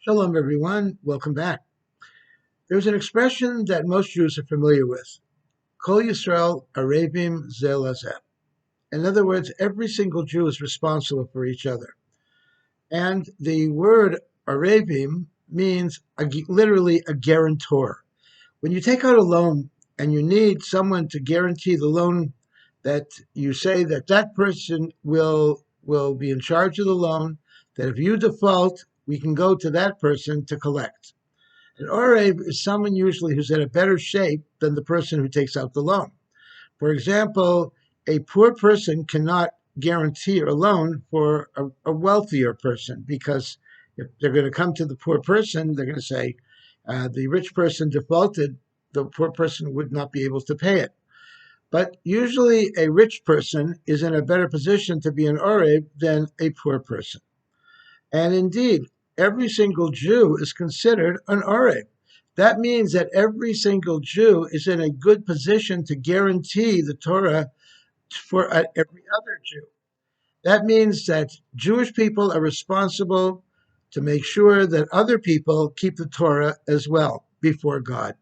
Shalom, everyone. Welcome back. There's an expression that most Jews are familiar with. Kol Yisrael Arevim Ze Laze. In other words, every single Jew is responsible for each other. And the word Arevim means literally a guarantor. When you take out a loan and you need someone to guarantee the loan, that you say that that person will be in charge of the loan, that if you default, we can go to that person to collect. An Orev is someone usually who's in a better shape than the person who takes out the loan. For example, a poor person cannot guarantee a loan for a wealthier person, because if they're going to come to the poor person, they're going to say, the rich person defaulted, the poor person would not be able to pay it. But usually a rich person is in a better position to be an Orev than a poor person. And indeed, every single Jew is considered an Orev. That means that every single Jew is in a good position to guarantee the Torah for every other Jew. That means that Jewish people are responsible to make sure that other people keep the Torah as well before God.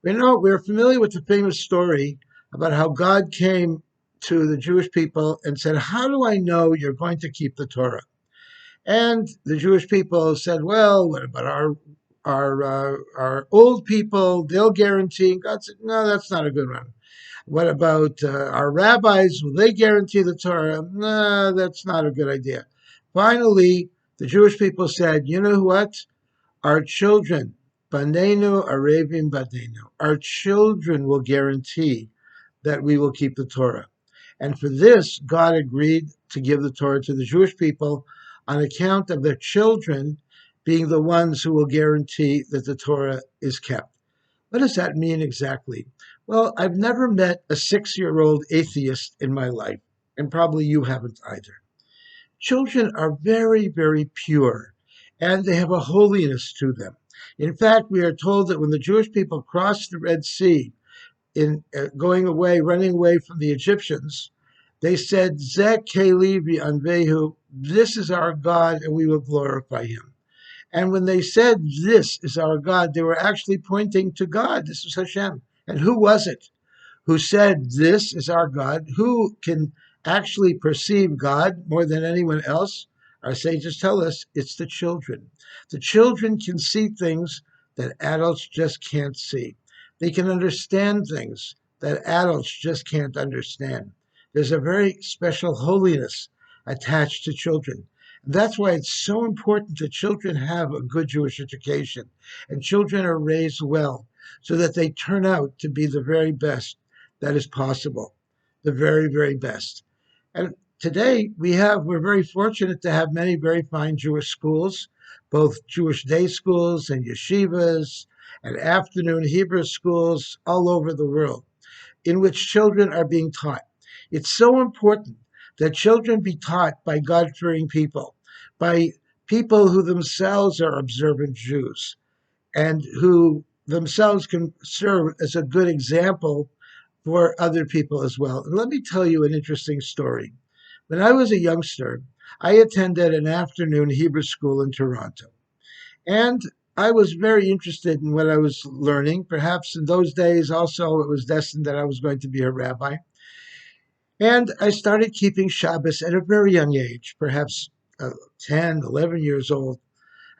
We're familiar with the famous story about how God came to the Jewish people and said, "How do I know you're going to keep the Torah?" And the Jewish people said, "Well, what about our old people? They'll guarantee." And God said, "No, that's not a good one. What about our rabbis? Will they guarantee the Torah? No, that's not a good idea." Finally, the Jewish people said, "You know what? Our children, Banenu Arevim Banenu, our children will guarantee that we will keep the Torah." And for this, God agreed to give the Torah to the Jewish people on account of their children being the ones who will guarantee that the Torah is kept. What does that mean exactly? Well, I've never met a 6-year-old atheist in my life, and probably you haven't either. Children are very, very pure, and they have a holiness to them. In fact, we are told that when the Jewish people crossed the Red Sea, in running away from the Egyptians, they said, "Zeh Keli v'anvehu," this is our God, and we will glorify him. And when they said, "This is our God," they were actually pointing to God. This is Hashem. And who was it who said, "This is our God"? Who can actually perceive God more than anyone else? Our sages tell us it's the children. The children can see things that adults just can't see. They can understand things that adults just can't understand. There's a very special holiness attached to children. That's why it's so important that children have a good Jewish education and children are raised well so that they turn out to be the very best that is possible, the very, very best. And today we're very fortunate to have many very fine Jewish schools, both Jewish day schools and yeshivas and afternoon Hebrew schools all over the world, in which children are being taught. It's so important that children be taught by God-fearing people, by people who themselves are observant Jews and who themselves can serve as a good example for other people as well. And let me tell you an interesting story. When I was a youngster, I attended an afternoon Hebrew school in Toronto. And I was very interested in what I was learning. Perhaps in those days also it was destined that I was going to be a rabbi. And I started keeping Shabbos at a very young age, perhaps 10, 11 years old.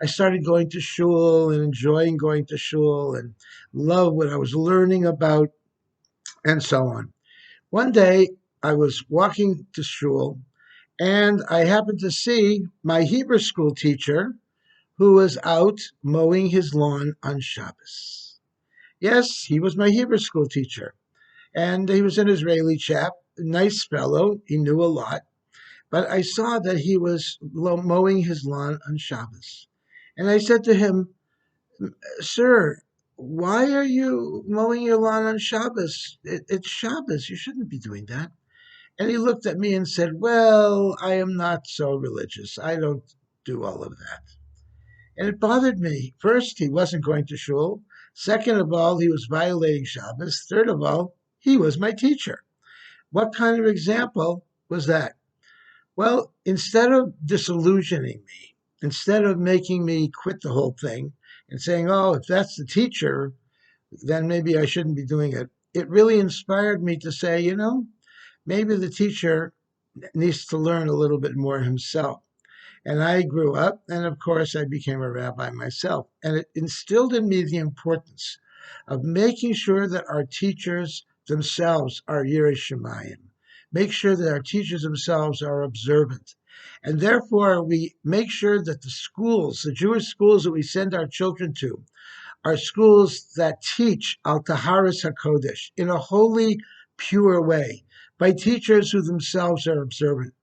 I started going to shul and enjoying going to shul and love what I was learning about and so on. One day I was walking to shul and I happened to see my Hebrew school teacher who was out mowing his lawn on Shabbos. Yes, he was my Hebrew school teacher. And he was an Israeli chap, a nice fellow. He knew a lot. But I saw that he was mowing his lawn on Shabbos. And I said to him, "Sir, why are you mowing your lawn on Shabbos? It's Shabbos. You shouldn't be doing that." And he looked at me and said, "Well, I am not so religious. I don't do all of that." And it bothered me. First, he wasn't going to shul. Second of all, he was violating Shabbos. Third of all, he was my teacher. What kind of example was that? Well, instead of disillusioning me, instead of making me quit the whole thing and saying, oh, if that's the teacher, then maybe I shouldn't be doing it. It really inspired me to say, maybe the teacher needs to learn a little bit more himself. And I grew up, and of course, I became a rabbi myself. And it instilled in me the importance of making sure that our teachers themselves are Yirei Shemayim. Make sure that our teachers themselves are observant. And therefore, we make sure that the schools, the Jewish schools that we send our children to, are schools that teach Al Taharas HaKodesh in a holy, pure way by teachers who themselves are observant.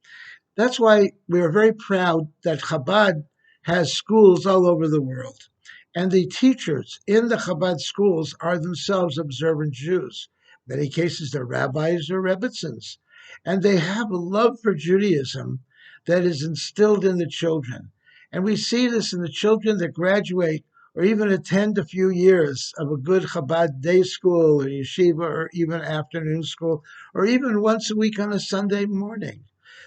That's why we are very proud that Chabad has schools all over the world. And the teachers in the Chabad schools are themselves observant Jews. In many cases, they're rabbis or rebbitzins. And they have a love for Judaism that is instilled in the children. And we see this in the children that graduate or even attend a few years of a good Chabad day school or yeshiva or even afternoon school, or even once a week on a Sunday morning,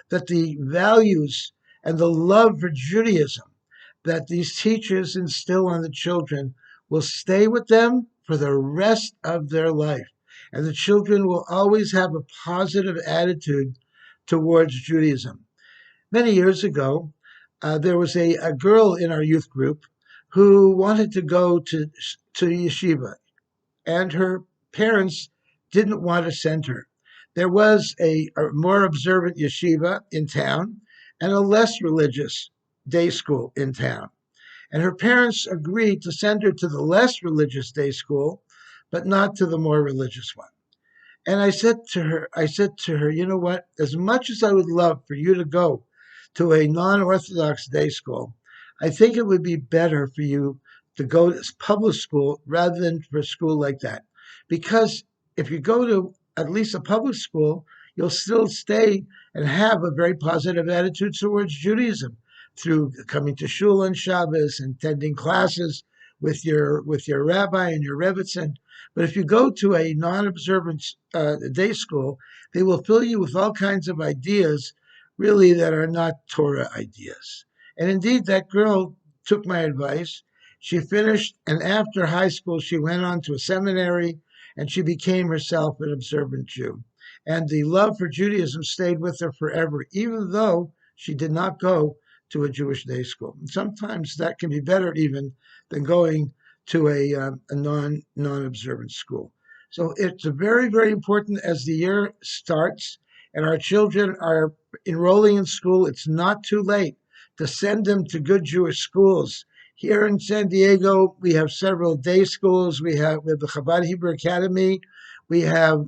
that the values and the love for Judaism that these teachers instill on the children will stay with them for the rest of their life. And the children will always have a positive attitude towards Judaism. Many years ago, there was a girl in our youth group who wanted to go to yeshiva, and her parents didn't want to send her. There was a more observant yeshiva in town and a less religious day school in town. And her parents agreed to send her to the less religious day school, but not to the more religious one. And I said to her, you know what? As much as I would love for you to go to a non-Orthodox day school, I think it would be better for you to go to public school rather than for a school like that. Because if you go to at least a public school, you'll still stay and have a very positive attitude towards Judaism through coming to shul on Shabbos and attending classes with your rabbi and your rebbitzin. But if you go to a non-observant day school, they will fill you with all kinds of ideas, really, that are not Torah ideas. And indeed, that girl took my advice. She finished, and after high school, she went on to a seminary, and she became herself an observant Jew. And the love for Judaism stayed with her forever, even though she did not go to a Jewish day school. And sometimes that can be better even than going to a non-observant school. So it's very, very important as the year starts and our children are enrolling in school. It's not too late to send them to good Jewish schools. Here in San Diego, we have several day schools. We have the Chabad Hebrew Academy. We have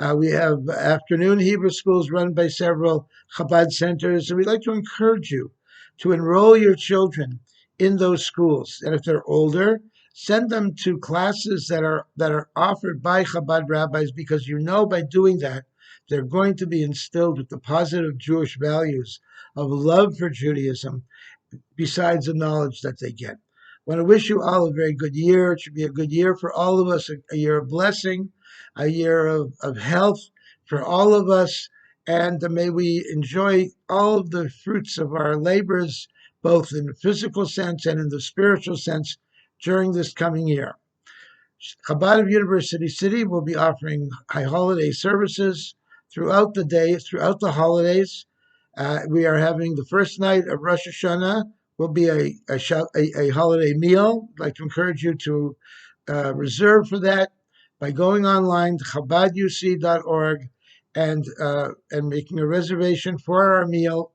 afternoon Hebrew schools run by several Chabad centers. And we'd like to encourage you to enroll your children in those schools. And if they're older, send them to classes that are offered by Chabad rabbis, because by doing that, they're going to be instilled with the positive Jewish values of love for Judaism, besides the knowledge that they get. I want to wish you all a very good year. It should be a good year for all of us, a year of blessing, a year of health for all of us, and may we enjoy all of the fruits of our labors, both in the physical sense and in the spiritual sense, during this coming year. Chabad of University City will be offering high holiday services throughout the day, throughout the holidays. We are having the first night of Rosh Hashanah will be a holiday meal. I'd like to encourage you to reserve for that by going online to chabaduc.org and making a reservation for our meal.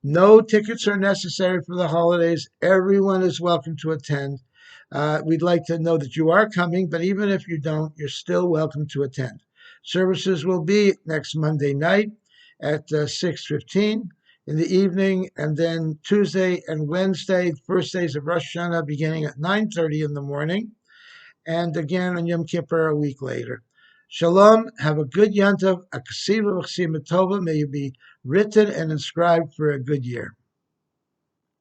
No tickets are necessary for the holidays. Everyone is welcome to attend. We'd like to know that you are coming, but even if you don't, you're still welcome to attend. Services will be next Monday night at 6:15 in the evening, and then Tuesday and Wednesday, first days of Rosh Hashanah, beginning at 9:30 in the morning, and again on Yom Kippur a week later. Shalom, have a good Yantav, a Kasiva Tova, may you be written and inscribed for a good year.